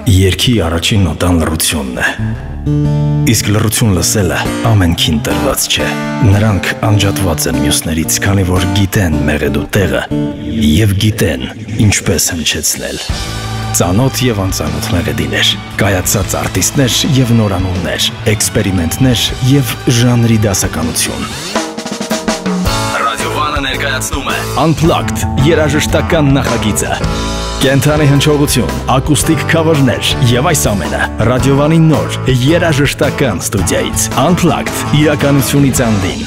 Երգի առաջին նոտան լռությունն է, իսկ լռություն լսելը ամենքին տրված չէ։ Նրանք անջատված են մյուսներից, քանի որ գիտեն մեղեդու տեղը և գիտեն ինչպես հնչեցնել։ Ծանոթ և անծանոթ մեղեդիներ, կայացած արտիստներ և նորանուններ, էքսպերիմենտներ և ժանրի դասականություն։ Ռադիովանը ներկայացնում է Unplugged երաժշտական նախագիծը։ Կենթանի հնչողություն, ակուստիկ քավերներ և այս ամենը Ռադիովանի նոր երաժշտական ստուդիայից Unplugged իրականությունից անդին։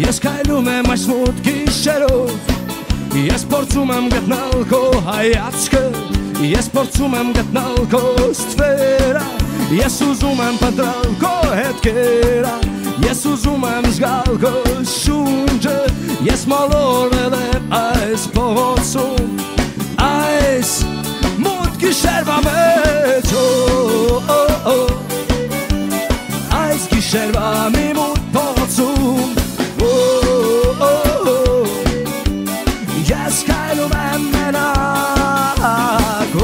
Ես քայլում եմ այս մութ գիշերով, ես փորձում եմ գտնել քո հայացքը, ես փորձում եմ գտնել քո ստվերը, ես ուզում եմ փնտրել քո հետքերը, ես ուզում եմ զգալ քո շունչը, ես մոլորվել եմ այս փողոցում, այս մութ գիշերվա մեջ, այս գիշերվա մի մութ փողոցում, ես քայլում եմ մենակ,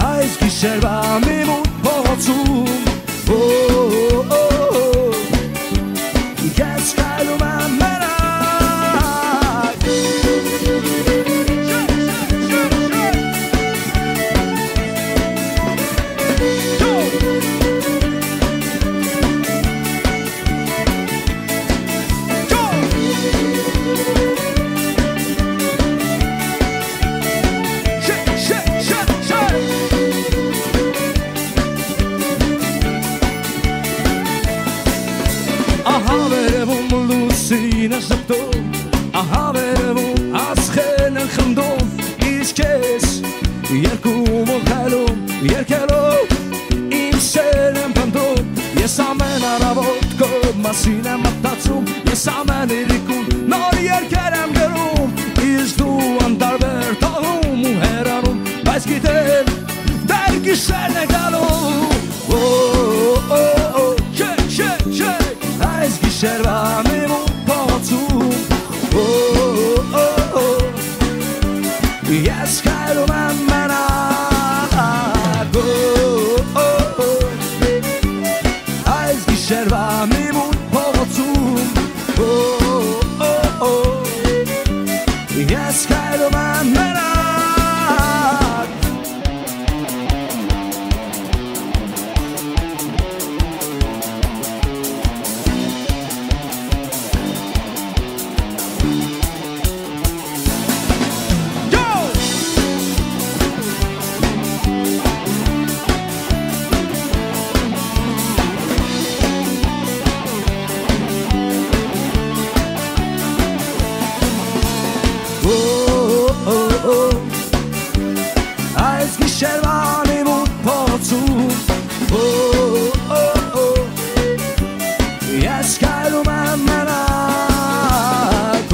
այս գիշերվա մի մութ փողոցում, ես քայլում եմ մենակ։ Ահա վերևում ասխեն են խնդում, իսկ ես երկում ու քայլում, երկելով իմ սեր եմ պնդում, ես ամեն առավոտ քո մասին եմ մտածում, ես ամեն իրիկում նոր երկեր եմ գրում, իսկ դու անտարբեր թողում ու հեռանում, բայց գիտեմ դեռ գիշերն է գալու, այս գիշերվա մի մութ փողոցում, ես քայլում եմ մենակ, այս գիշերվա մի մութ փողոցում, ես քայլում եմ մենակ։ Այս գիշերվա մի մութ փողոցում, ես քայլում եմ մենակ,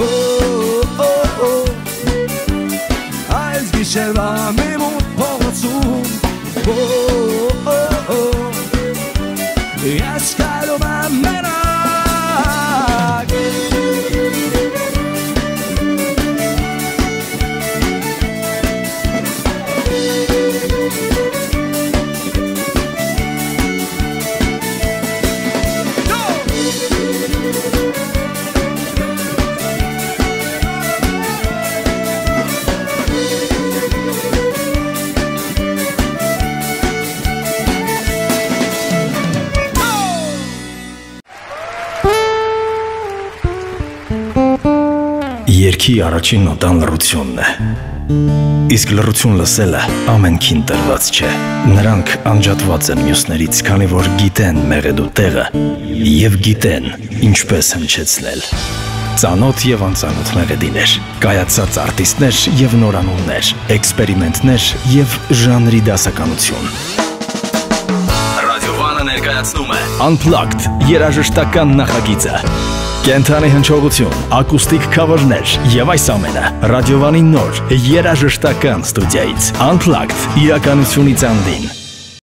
այս գիշերվա մի մութ փողոցում, ես քայլում եմ մենակ։ Երգի առաջին նոտան լռությունն է, իսկ լռություն լսելը ամենքին տրված չէ։ Նրանք անջատված են մյուսներից, քանի որ գիտեն մեղեդու տեղը և գիտեն ինչպես հնչեցնել։ Ծանոթ եւ անծանոթ մեղեդիներ, կայացած արտիստներ եւ նորանուններ, էքսպերիմենտներ եւ ժանրի դասականություն։ Ռադիովանը ներկայացնում է Unplugged երաժշտական նախագիծը։ Կենթանի հնչողություն, ակուստիկ քավերներ եւ այս ամենը Ռադիովանի նոր երաժշտական ստուդիայից Unplugged իրականությունից անդին։